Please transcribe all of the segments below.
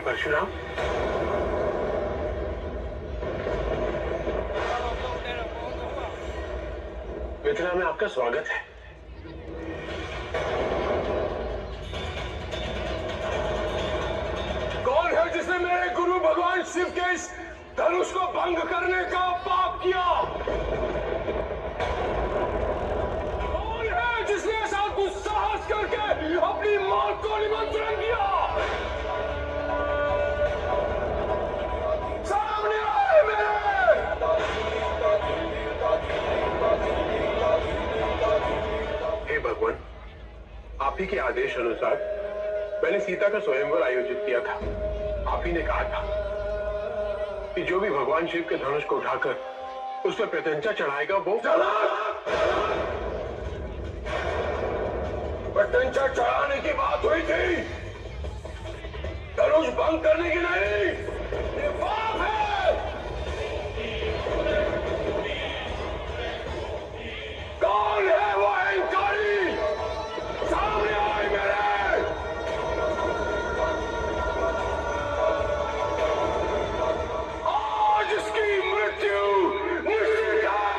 परशुराम, मिथिला में आपका स्वागत है। कौन है जिसने मेरे गुरु भगवान शिव के इस धनुष को भंग करने का पाप किया? कौन है जिसने ऐसा दुस्साहस करके अपनी मौत को निमंत्रण दिया? सामने आए मेरे। हे भगवान, आप ही के आदेश अनुसार मैंने सीता का स्वयंवर आयोजित किया था। आप ही ने कहा था कि जो भी भगवान शिव के धनुष को उठाकर उस पर प्रत्यंचा चढ़ाएगा वो प्रत्यंचा चढ़ाने की बात हुई थी, धनुष भंग करने की नहीं। ये पाप है। कौन है वो अहंकारी? सामने आए मेरे। आज इसकी मृत्यु निश्चित है।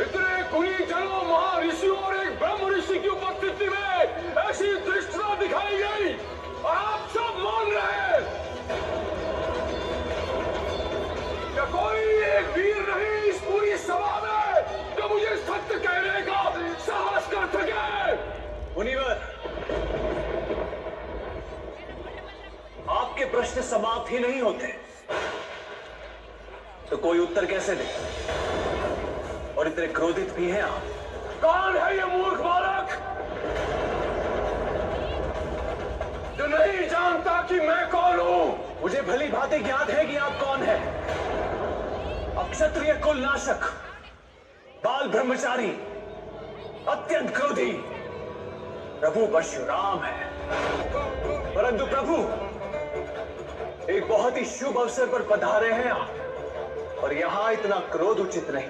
इतने गुणी जनों, महर्षियों और एक ब्रह्म ऋषि की उपस्थिति में ऐसी धृष्टता दिखाई गई और आप सब मान रहे हैं। क्या कोई एक वीर नहीं इस पूरी सभा में जो मुझे सत्य कहने का साहस कर सके? मुनिवर, आपके प्रश्न समाप्त ही नहीं होते तो कोई उत्तर कैसे दे? और इतने क्रोधित भी हैं आप। कौन है ये मूर्ख बालक जो नहीं जानता कि मैं कौन हूं? मुझे भली भांति ज्ञात है कि आप कौन हैं। अक्षत्रिय कुल नाशक, बाल ब्रह्मचारी, अत्यंत क्रोधी प्रभु परशुराम है। परंतु प्रभु, एक बहुत ही शुभ अवसर पर पधारे हैं आप और यहां इतना क्रोध उचित नहीं।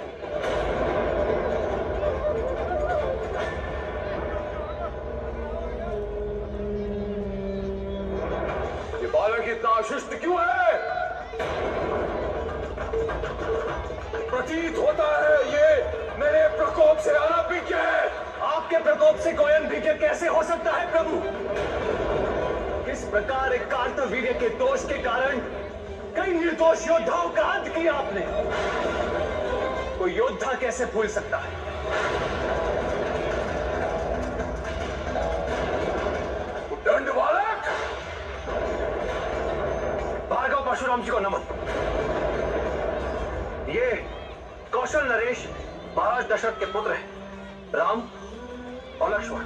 ये बालक इतना अशिष्ट क्यों है? प्रतीत होता है ये मेरे प्रकोप से अनभिज्ञ है। आपके प्रकोप से कोई अनभिज्ञ कैसे हो सकता है प्रभु? किस प्रकार एक कार्तवीर्य के दोष के कारण कई निर्दोष योद्धाओं का अंत किया आपने। कोई योद्धा कैसे भूल सकता है? दंड बालक। भार्गव परशुराम जी को नमन। ये कौशल नरेश महाराज दशरथ के पुत्र हैं, राम और लक्ष्मण।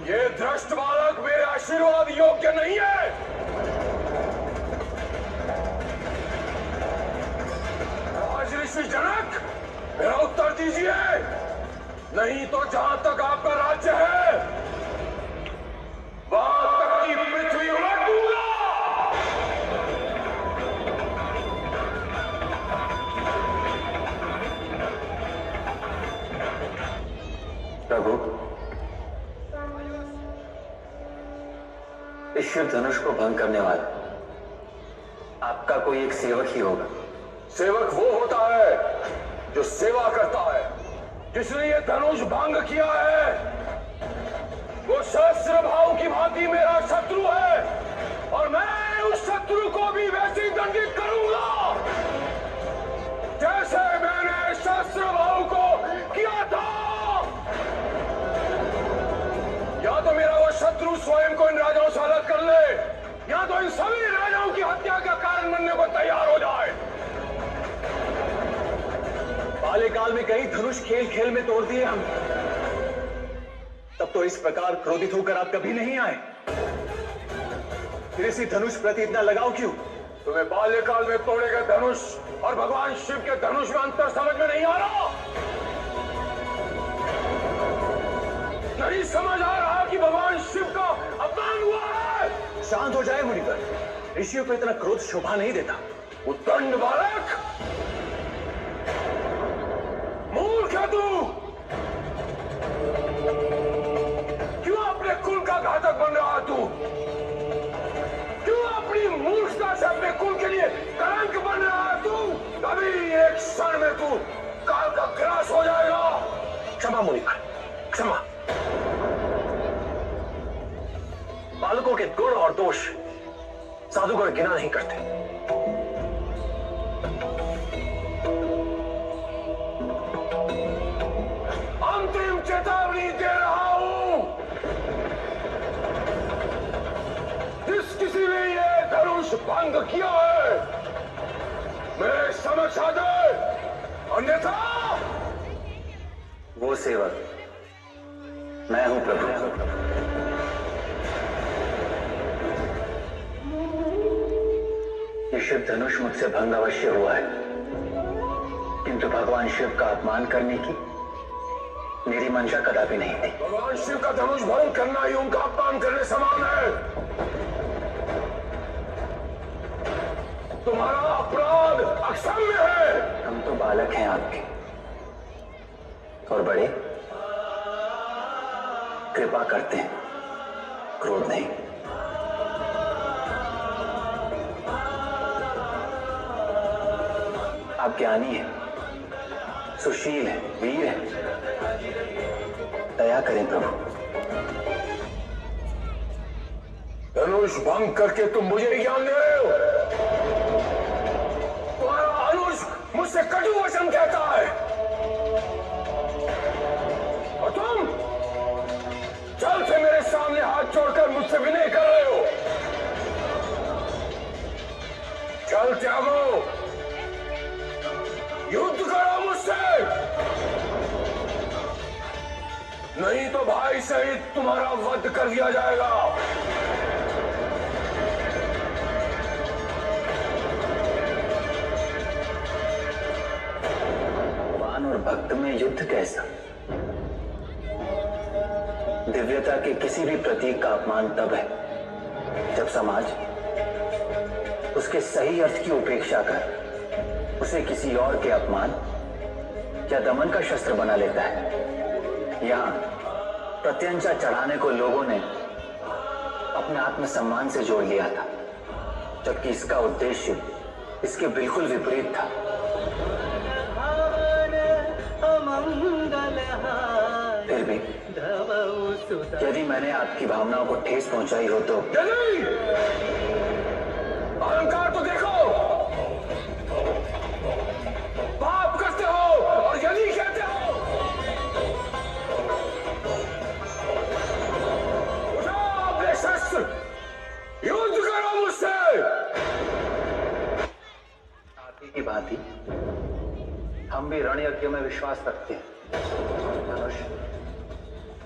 ये भ्रष्ट बालक मेरे आशीर्वाद योग्य नहीं है। राज ऋषि जनक, मेरा उत्तर दीजिए, नहीं तो जहां तक आपका राज्य है वहां तक की पृथ्वी उलट दूंगा। प्रभु, इस शिव धनुष को भंग करने वाला आपका कोई एक सेवक ही होगा। सेवक वो होता है जो सेवा करता है। जिसने ये धनुष भंग किया है वो सहस्त्र भाव की भांति मेरा शत्रु है और मैं उस शत्रु को भी वैसे ही दंडित करूंगा जैसे मैंने सहस्त्र भाव को किया था। या तो मेरा वो शत्रु स्वयं को इन राजाओं से अलग कर ले, या तो इन सभी राजाओं की हत्या का कारण बनने को तैयार हो जाए। बाल्यकाल में कई धनुष खेल खेल में तोड़ दिए हम, तब तो इस प्रकार क्रोधित होकर आप कभी नहीं आए। फिर इसी धनुष प्रति इतना लगाव क्यों? तुम्हें बाल्यकाल में तोड़े गए धनुष और भगवान शिव के धनुष में अंतर समझ में नहीं आ रहा? नहीं समझ आ रहा कि भगवान शिव का अपमान हुआ है? शांत हो जाए मुनिवर, ऋषियों को इतना क्रोध शोभा नहीं देता। उद्दंड बालक, मूर्ख है तू। मुनिवर, क्षमा। बालकों के गुण और दोष साधुगण गिना नहीं करते। अंतिम चेतावनी दे रहा हूं, जिस किसी ने ये धनुष भंग किया है मेरे समक्ष आ जाए, अन्यथा वो सेवक मैं हूं प्रभु। ये शिव धनुष मुझसे भंग अवश्य हुआ है, किंतु भगवान शिव का अपमान करने की मेरी मंशा कदापि नहीं थी। भगवान शिव का धनुष भंग करना ही उनका अपमान करने समान है। तुम्हारा अपराध अक्षम्य है। हम तो बालक हैं आपके, और बड़े कृपा करते हैं, क्रोध नहीं। आप ज्ञानी हैं, सुशील हैं, वीर हैं, दया करें प्रभु। धनुष भंग करके तुम मुझे ज्ञान दे रहे हो। तुम्हारा अनुज मुझसे कटु वचन कहता है, और तुम चल से मेरे सामने हाथ छोड़कर मुझसे विनय कर रहे हो। चल त्यागो, युद्ध करो मुझसे, नहीं तो भाई सहित तुम्हारा वध कर दिया जाएगा। भगवान और भक्त में युद्ध कैसा? दिव्यता के किसी भी प्रतीक का अपमान तब है जब समाज उसके सही अर्थ की उपेक्षा कर उसे किसी और के अपमान या दमन का शस्त्र बना लेता है। यहां प्रत्यंचा चढ़ाने को लोगों ने अपने आत्मसम्मान से जोड़ लिया था, जबकि इसका उद्देश्य इसके बिल्कुल विपरीत था। फिर भी यदि मैंने आपकी भावनाओं को ठेस पहुंचाई हो तो अहंकार तो देखो, पाप करते हो और यदि कहते हो। उठाओ अपने शस्त्र, युद्ध करो मुझसे। हाथी की भांति हम भी रण यज्ञ में विश्वास रखते हैं। धनुष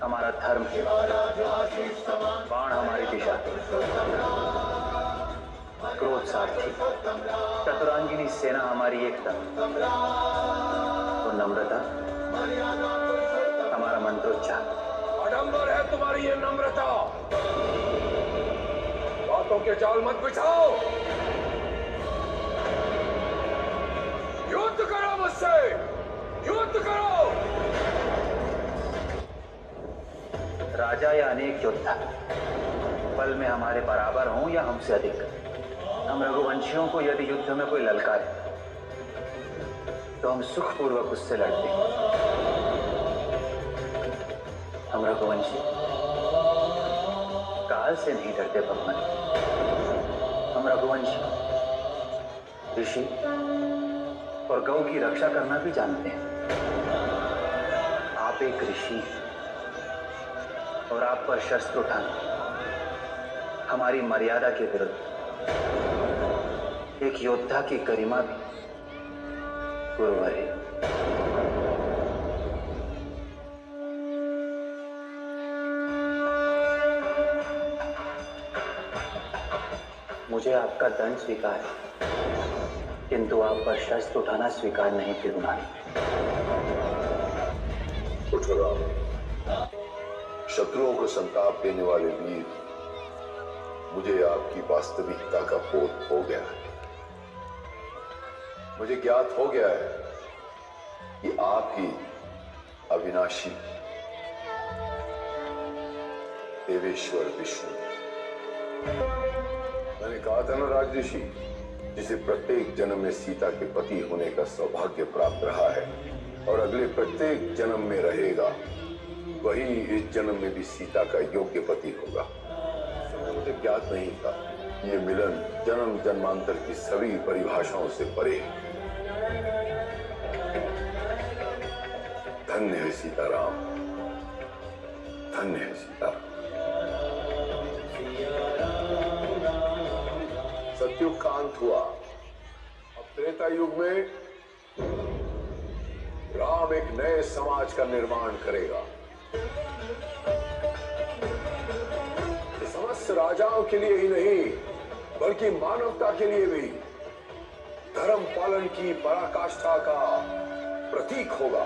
हमारा धर्म है, बाण हमारी दिशा, क्रोध सारथी, चतुरांगिनी सेना हमारी एकता, तो नम्रता हमारा मंत्रोच्चार। आडंबर है तुम्हारी ये नम्रता। बातों के जाल मत बिछाओ, युद्ध करो मुझसे, युद्ध करो। राजा या अनेक योद्धा बल में हमारे बराबर हों या हमसे अधिक, हम रघुवंशियों को यदि युद्ध में कोई ललकारे तो हम सुखपूर्वक उससे लड़ते हैं। हम रघुवंशी काल से नहीं डरते भगवान। हम रघुवंशी ऋषि और गौ की रक्षा करना भी जानते हैं। आप एक ऋषि और आप पर शस्त्र उठाना हमारी मर्यादा के विरुद्ध, एक योद्धा की गरिमा भी गुरुवर है। मुझे आपका दंड स्वीकार है, किंतु आप पर शस्त्र उठाना स्वीकार नहीं किया। उठो राम, शत्रुओं को संताप देने वाले वीर, मुझे आपकी वास्तविकता का बोध हो गया है। मुझे ज्ञात हो गया है कि आप ही अविनाशी देवेश्वर विष्णु। मैंने कहा था ना राजऋषि, जिसे प्रत्येक जन्म में सीता के पति होने का सौभाग्य प्राप्त रहा है, और अगले प्रत्येक जन्म में रहेगा, वही इस जन्म में भी सीता का योग्य पति होगा। मुझे ज्ञात नहीं था ये मिलन जन्म जन्मांतर की सभी परिभाषाओं से परे है। धन्य है सीताराम, धन्य है सीताराम। सतयुग का अंत हुआ, अब त्रेता युग में राम एक नए समाज का निर्माण करेगा। समस्त राजाओं के लिए ही नहीं, बल्कि मानवता के लिए भी धर्म पालन की पराकाष्ठा का प्रतीक होगा।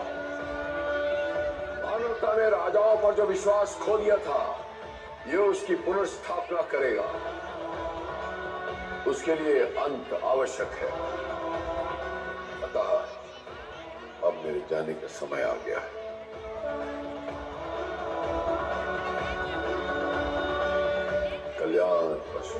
मानवता ने राजाओं पर जो विश्वास खो दिया था, ये उसकी पुनर्स्थापना करेगा। उसके लिए अंत आवश्यक है। अतः अब मेरे जाने का समय आ गया है। कल्याण पशु।